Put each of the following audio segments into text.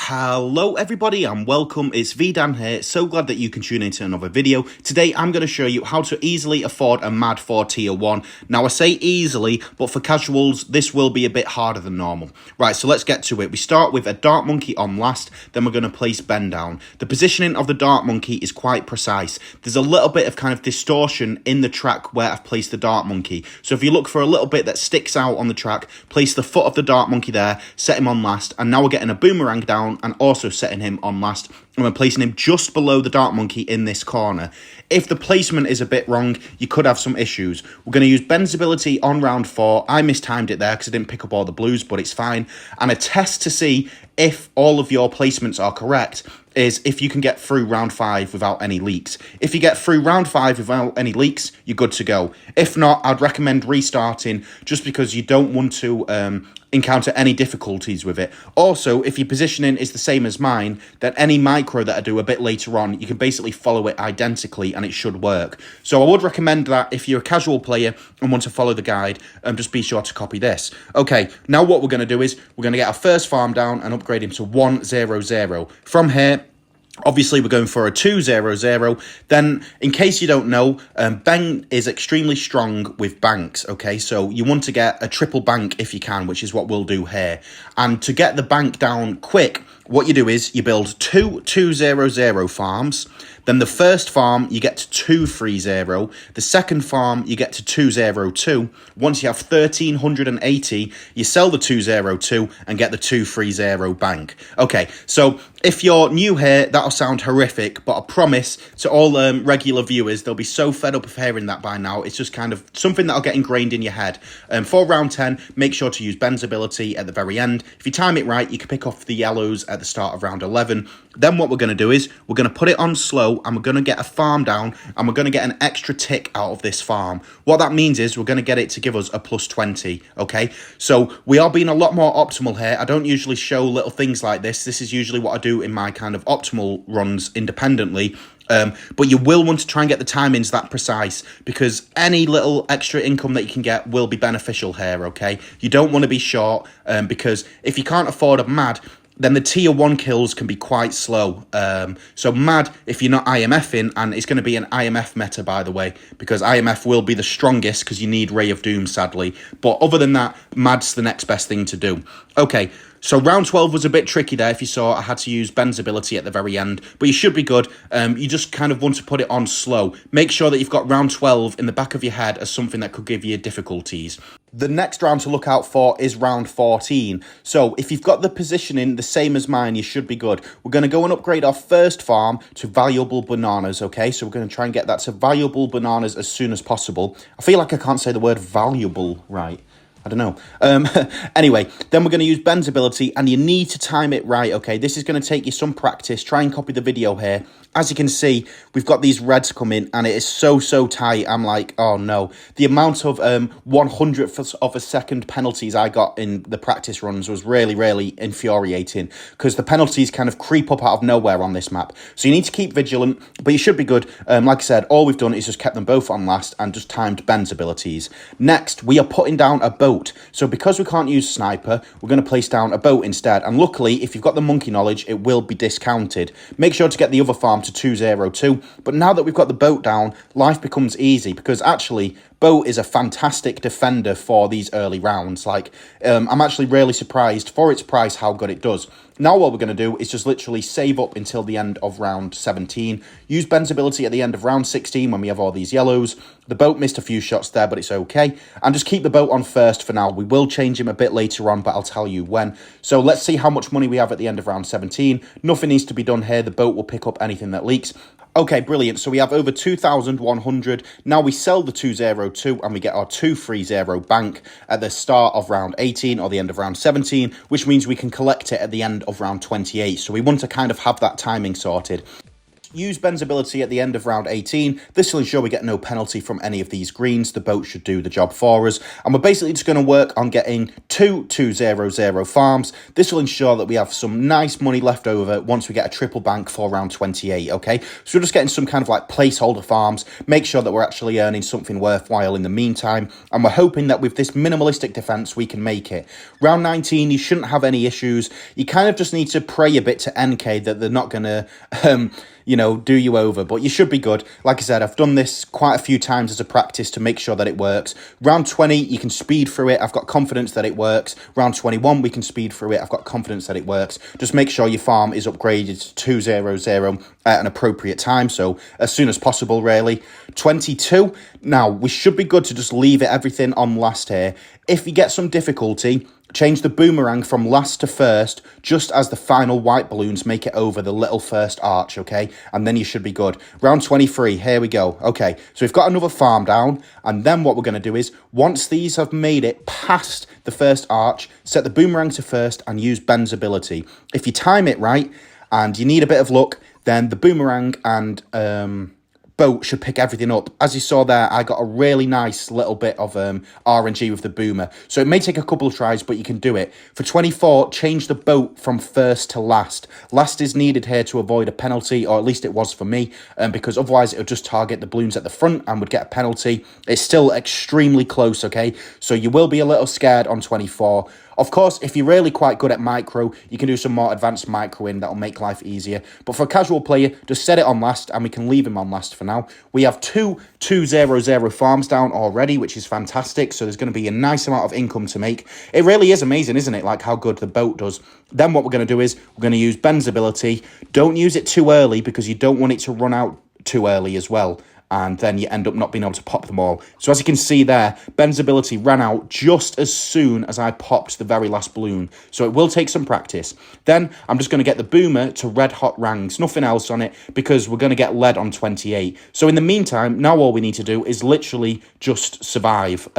Hello everybody and welcome, it's VeDAN here, so glad that you can tune into another video. Today I'm going to show you how to easily afford a M.A.D for tier 1. Now I say easily, but for casuals this will be a bit harder than normal. Right, so let's get to it. We start with a dart monkey on last, then we're going to place Ben down. The positioning of the dart monkey is quite precise. There's a little bit of kind of distortion in the track where I've placed the dart monkey. So if you look for a little bit that sticks out on the track, place the foot of the dart monkey there, set him on last, and now we're getting a boomerang down and also setting him on last, and we're placing him just below the dart monkey in this corner. If the placement is a bit wrong, you could have some issues. We're going to use Ben's ability on round 4. I mistimed it there because I didn't pick up all the blues, but it's fine. And a test to see if all of your placements are correct is if you can get through round 5 without any leaks. If you get through round 5 without any leaks, you're good to go. If not, I'd recommend restarting just because you don't want to encounter any difficulties with it. Also, if your positioning is the same as mine, then any micro that I do a bit later on, you can basically follow it identically and it should work. So I would recommend that if you're a casual player and want to follow the guide, just be sure to copy this. Okay, now what we're going to do is we're going to get our first farm down and upgrade him to 1-0-0. From here, obviously, we're going for a 2-0-0. Then, in case you don't know, Ben is extremely strong with banks, okay? So you want to get a triple bank if you can, which is what we'll do here. And to get the bank down quick, what you do is you build 2-2-0-0 farms. Then the first farm, you get to 2-3-0. The second farm, you get to 2-0-2. Once you have 1,380, you sell the 2-0-2 and get the 2-3-0 bank. Okay, so if you're new here, that'll sound horrific, but I promise to all regular viewers, they'll be so fed up of hearing that by now. It's just kind of something that'll get ingrained in your head. For round 10, make sure to use Ben's ability at the very end. If you time it right, you can pick off the yellows at the start of round 11. Then what we're going to do is we're going to put it on slow and we're going to get a farm down and we're going to get an extra tick out of this farm. What that means is we're going to get it to give us a +20, okay? So we are being a lot more optimal here. I don't usually show little things like this. This is usually what I do in my kind of optimal runs independently. But you will want to try and get the timings that precise because any little extra income that you can get will be beneficial here, okay? You don't want to be short because if you can't afford a M.A.D, then the tier 1 kills can be quite slow. So M.A.D, if you're not IMF'ing, and it's going to be an IMF meta, by the way, because IMF will be the strongest because you need Ray of Doom, sadly. But other than that, M.A.D's the next best thing to do. Okay, so round 12 was a bit tricky there. If you saw, I had to use Ben's ability at the very end, but you should be good. You just kind of want to put it on slow. Make sure that you've got round 12 in the back of your head as something that could give you difficulties. The next round to look out for is round 14. So if you've got the positioning the same as mine, you should be good. We're going to go and upgrade our first farm to valuable bananas, okay? So we're going to try and get that to valuable bananas as soon as possible. I feel like I can't say the word valuable right. I don't know. Anyway, then we're going to use Ben's ability, and you need to time it right, okay? This is going to take you some practice. Try and copy the video here. As you can see, we've got these reds coming, and it is so tight. I'm like, oh no. The amount of 100th of a second penalties I got in the practice runs was really infuriating because the penalties kind of creep up out of nowhere on this map. So you need to keep vigilant, but you should be good. Like I said, all we've done is just kept them both on last and just timed Ben's abilities. Next, we are putting down a boat. So because we can't use sniper, we're going to place down a boat instead. And luckily, if you've got the monkey knowledge, it will be discounted. Make sure to get the other farm to 2-0-2. But now that we've got the boat down, life becomes easy because actually boat is a fantastic defender for these early rounds. Like, I'm actually really surprised for its price how good it does. Now what we're going to do is just literally save up until the end of round 17. Use Ben's ability at the end of round 16 when we have all these yellows. The boat missed a few shots there, but it's okay. And just keep the boat on first for now. We will change him a bit later on, but I'll tell you when. So let's see how much money we have at the end of round 17. Nothing needs to be done here. The boat will pick up anything that leaks. Okay, brilliant. So we have over 2,100. Now we sell the 2-0-2 and we get our 2-3-0 bank at the start of round 18 or the end of round 17, which means we can collect it at the end of round 28. So we want to kind of have that timing sorted. use Ben's ability at the end of round 18. This will ensure we get no penalty from any of these greens. The boat should do the job for us. And we're basically just going to work on getting 2-2-0-0 farms. This will ensure that we have some nice money left over once we get a triple bank for round 28, okay? So we're just getting some kind of like placeholder farms, make sure that we're actually earning something worthwhile in the meantime. And we're hoping that with this minimalistic defense, we can make it. Round 19, you shouldn't have any issues. You kind of just need to pray a bit to NK that they're not going to, you know, do you over, but you should be good. Like I said, I've done this quite a few times as a practice to make sure that it works. Round 20, you can speed through it. I've got confidence that it works. Round 21, we can speed through it. I've got confidence that it works. Just make sure your farm is upgraded to 2-0-0 at an appropriate time, so as soon as possible, really. 22, now, we should be good to just leave everything on last here. If you get some difficulty, change the boomerang from last to first, just as the final white balloons make it over the little first arch, okay? And then you should be good. Round 23, here we go. Okay, so we've got another farm down, and then what we're going to do is, once these have made it past the first arch, set the boomerang to first and use Ben's ability. If you time it right, and you need a bit of luck, then the boomerang and boat should pick everything up. As you saw there, I got a really nice little bit of RNG with the boomer. So it may take a couple of tries, but you can do it. For 24, change the boat from first to last. Last is needed here to avoid a penalty, or at least it was for me, because otherwise it would just target the balloons at the front and would get a penalty. It's still extremely close, okay? So you will be a little scared on 24. Of course, if you're really quite good at micro, you can do some more advanced microing that'll make life easier. But for a casual player, just set it on last and we can leave him on last for now. We have 2-2-0-0 farms down already, which is fantastic. So there's going to be a nice amount of income to make. It really is amazing, isn't it? Like how good the boat does. Then what we're going to do is we're going to use Ben's ability. Don't use it too early because you don't want it to run out too early as well. And then you end up not being able to pop them all. So as you can see there, Ben's ability ran out just as soon as I popped the very last balloon. So it will take some practice. Then I'm just going to get the boomer to red hot rangs, nothing else on it, because we're going to get lead on 28. So in the meantime, now all we need to do is literally just survive.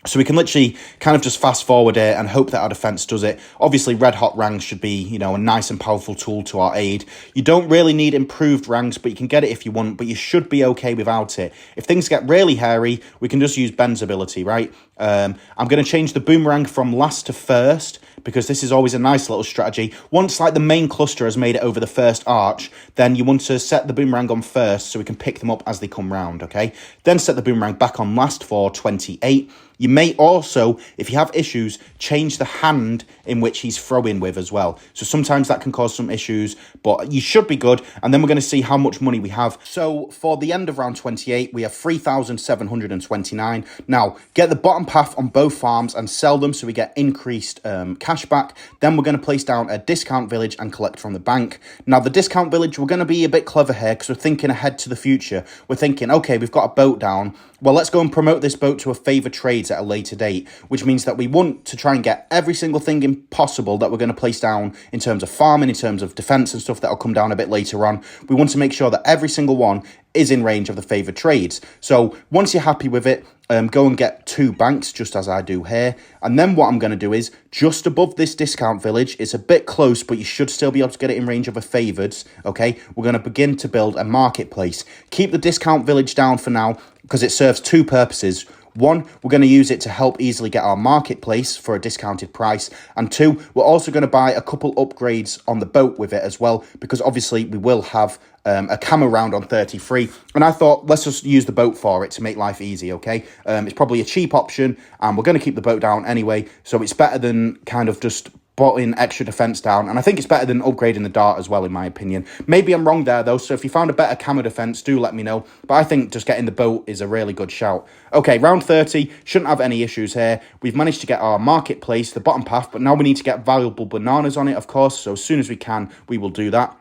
So we can literally kind of just fast forward it and hope that our defense does it. Obviously, red hot ranks should be, you know, a nice and powerful tool to our aid. You don't really need improved ranks, but you can get it if you want, but you should be okay without it. If things get really hairy, we can just use Ben's ability, right? I'm going to change the boomerang from last to first, because this is always a nice little strategy. Once like the main cluster has made it over the first arch, then you want to set the boomerang on first so we can pick them up as they come round, okay? Then set the boomerang back on last for 28. You may also, if you have issues, change the hand in which he's throwing with as well. So sometimes that can cause some issues, but you should be good. And then we're going to see how much money we have. So for the end of round 28, we have 3,729. Now, get the bottom path on both farms and sell them so we get increased cash back. Then we're going to place down a discount village and collect from the bank. Now, the discount village, we're going to be a bit clever here because we're thinking ahead to the future. We're thinking, okay, we've got a boat down. Well, let's go and promote this boat to a favoured trades at a later date, which means that we want to try and get every single thing possible that we're going to place down in terms of farming, in terms of defence and stuff that will come down a bit later on. We want to make sure that every single one is in range of the favoured trades. So once you're happy with it, go and get 2 banks, just as I do here. And then what I'm going to do is, just above this discount village, it's a bit close, but you should still be able to get it in range of a favoured, okay? We're going to begin to build a marketplace. Keep the discount village down for now, because it serves 2 purposes. 1, we're going to use it to help easily get our marketplace for a discounted price. And 2, we're also going to buy a couple upgrades on the boat with it as well, because obviously we will have a camo round on 33. And I thought, let's just use the boat for it to make life easy, okay? It's probably a cheap option, and we're going to keep the boat down anyway. So it's better than kind of just botting extra defense down, and I think it's better than upgrading the dart as well, in my opinion. Maybe I'm wrong there though, so if you found a better camo defense, do let me know, but I think just getting the boat is a really good shout. Okay, round 30, shouldn't have any issues here. We've managed to get our marketplace, the bottom path, but now we need to get valuable bananas on it, of course, so as soon as we can, we will do that.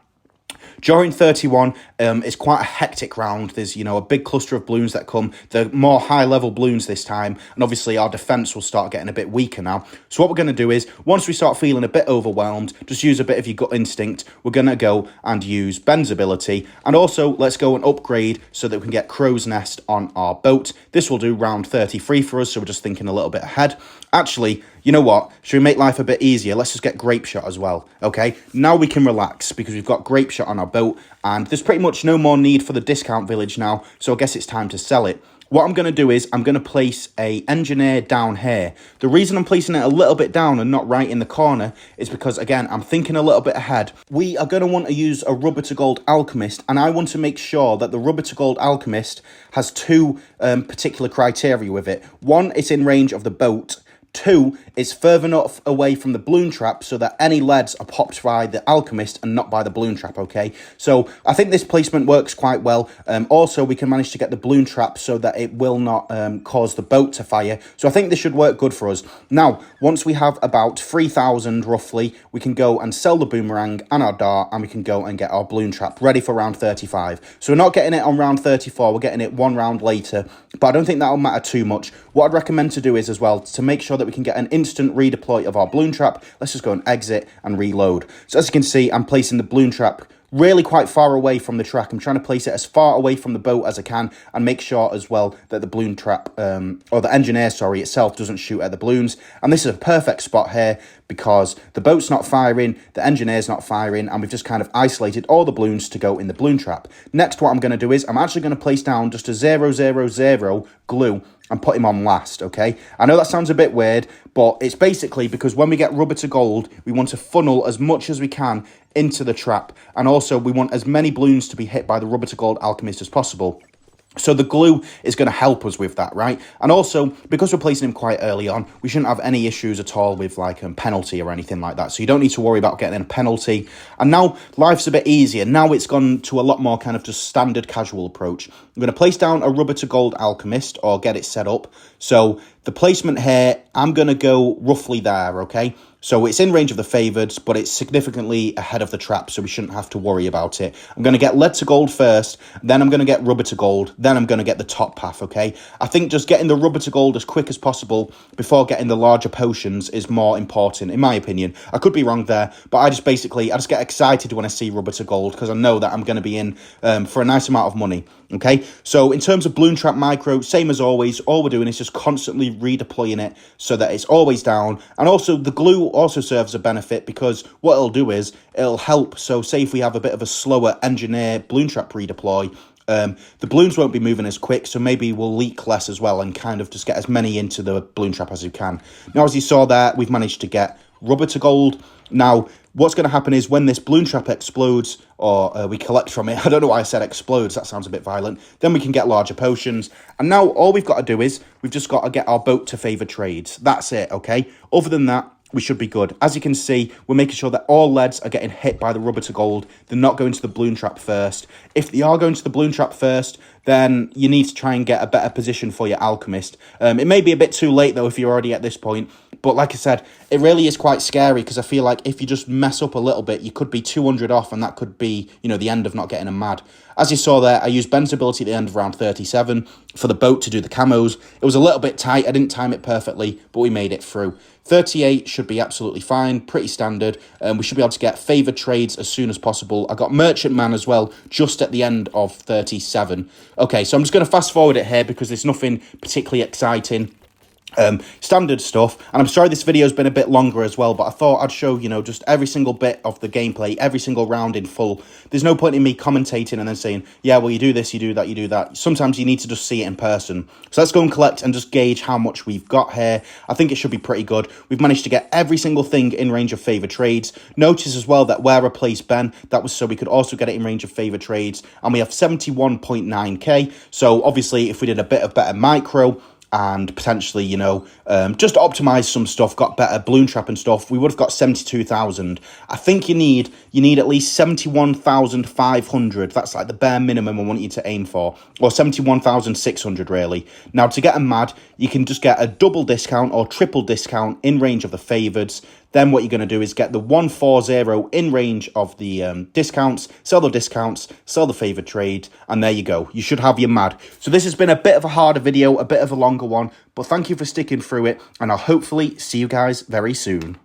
During 31, it's quite a hectic round. There's, you know, a big cluster of balloons that come. They're more high-level balloons this time, and obviously our defense will start getting a bit weaker now. So what we're going to do is, once we start feeling a bit overwhelmed, just use a bit of your gut instinct. We're going to go and use Ben's ability, and also let's go and upgrade so that we can get Crow's Nest on our boat. This will do round 33 for us, so we're just thinking a little bit ahead. Actually, you know what? Should we make life a bit easier? Let's just get grape shot as well, okay? Now we can relax because we've got grape shot on our boat and there's pretty much no more need for the discount village now, so I guess it's time to sell it. What I'm going to do is I'm going to place a engineer down here. The reason I'm placing it a little bit down and not right in the corner is because, again, I'm thinking a little bit ahead. We are going to want to use a rubber to gold Alchemist, and I want to make sure that the rubber to gold Alchemist has two particular criteria with it. One, it's in range of the boat. Two, it's further enough away from the balloon trap so that any leads are popped by the Alchemist and not by the balloon trap, okay? So I think this placement works quite well. Also, we can manage to get the balloon trap so that it will not cause the boat to fire. So I think this should work good for us. Now, once we have about 3,000 roughly, we can go and sell the boomerang and our dart, and we can go and get our balloon trap ready for round 35. So we're not getting it on round 34, we're getting it one round later, but I don't think that'll matter too much. What I'd recommend to do is, as well, to make sure that we can get an instant redeploy of our balloon trap, let's just go and exit and reload. So as you can see, I'm placing the balloon trap really quite far away from the track. I'm trying to place it as far away from the boat as I can and make sure as well that the balloon trap, or the engineer, sorry, itself doesn't shoot at the balloons. And this is a perfect spot here because the boat's not firing, the engineer's not firing, and we've just kind of isolated all the balloons to go in the balloon trap. Next, what I'm going to do is I'm actually going to place down just a 000 glue and put him on last, okay? I know that sounds a bit weird, but it's basically because when we get rubber to gold, we want to funnel as much as we can into the trap, and also we want as many balloons to be hit by the rubber to gold Alchemist as possible. So the glue is going to help us with that, right? And also, because we're placing him quite early on, we shouldn't have any issues at all with like a penalty or anything like that. So you don't need to worry about getting a penalty. And now life's a bit easier. Now it's gone to a lot more kind of just standard casual approach. I'm going to place down a rubber to gold Alchemist or get it set up. So the placement here, I'm going to go roughly there, okay? So it's in range of the favoured, but it's significantly ahead of the trap, so we shouldn't have to worry about it. I'm going to get lead to gold first, then I'm going to get rubber to gold, then I'm going to get the top path, okay? I think just getting the rubber to gold as quick as possible before getting the larger potions is more important, in my opinion. I could be wrong there, but I just get excited when I see rubber to gold because I know that I'm going to be in for a nice amount of money, okay? So in terms of balloon trap micro, same as always, all we're doing is just constantly redeploying it so that it's always down. And also the glue also serves a benefit because what it'll do is it'll help. So say if we have a bit of a slower engineer balloon trap redeploy, the balloons won't be moving as quick, so maybe we'll leak less as well and kind of just get as many into the balloon trap as we can. Now, as you saw there, we've managed to get rubber to gold. Now, what's going to happen is when this balloon trap explodes, or we collect from it, I don't know why I said explodes, that sounds a bit violent, then we can get larger potions. And now all we've got to do is, we've just got to get our boat to favour trades. That's it, okay? Other than that, we should be good. As you can see, we're making sure that all leads are getting hit by the rubber to gold. They're not going to the balloon trap first. If they are going to the balloon trap first, then you need to try and get a better position for your Alchemist. It may be a bit too late, though, if you're already at this point. But like I said, it really is quite scary because I feel like if you just mess up a little bit, you could be 200 off, and that could be, you know, the end of not getting a MAD. As you saw there, I used Ben's ability at the end of round 37 for the boat to do the camos. It was a little bit tight. I didn't time it perfectly, but we made it through. 38 should be absolutely fine, pretty standard. We should be able to get favoured trades as soon as possible. I got Merchantman as well, just at the end of 37. Okay, so I'm just going to fast forward it here because there's nothing particularly exciting. Standard stuff, and I'm sorry this video's been a bit longer as well, but I thought I'd show, you know, just every single bit of the gameplay, every single round in full. There's no point in me commentating and then saying, yeah, well, you do this, you do that, you do that. Sometimes you need to just see it in person. So let's go and collect and just gauge how much we've got here. I think it should be pretty good. We've managed to get every single thing in range of favour trades. Notice as well that where I replaced Ben, that was so we could also get it in range of favour trades, and we have 71.9k. So obviously if we did a bit of better micro and potentially, you know, just optimize some stuff, got better balloon trap and stuff, we would have got 72,000. I think you need at least 71,500. That's like the bare minimum I want you to aim for, or 71,600 really. Now, to get a MAD, you can just get a double discount or triple discount in range of the favorites. Then what you're going to do is get the 140 in range of the discounts, sell the favoured trade, and there you go. You should have your MAD. So this has been a bit of a harder video, a bit of a longer one, but thank you for sticking through it, and I'll hopefully see you guys very soon.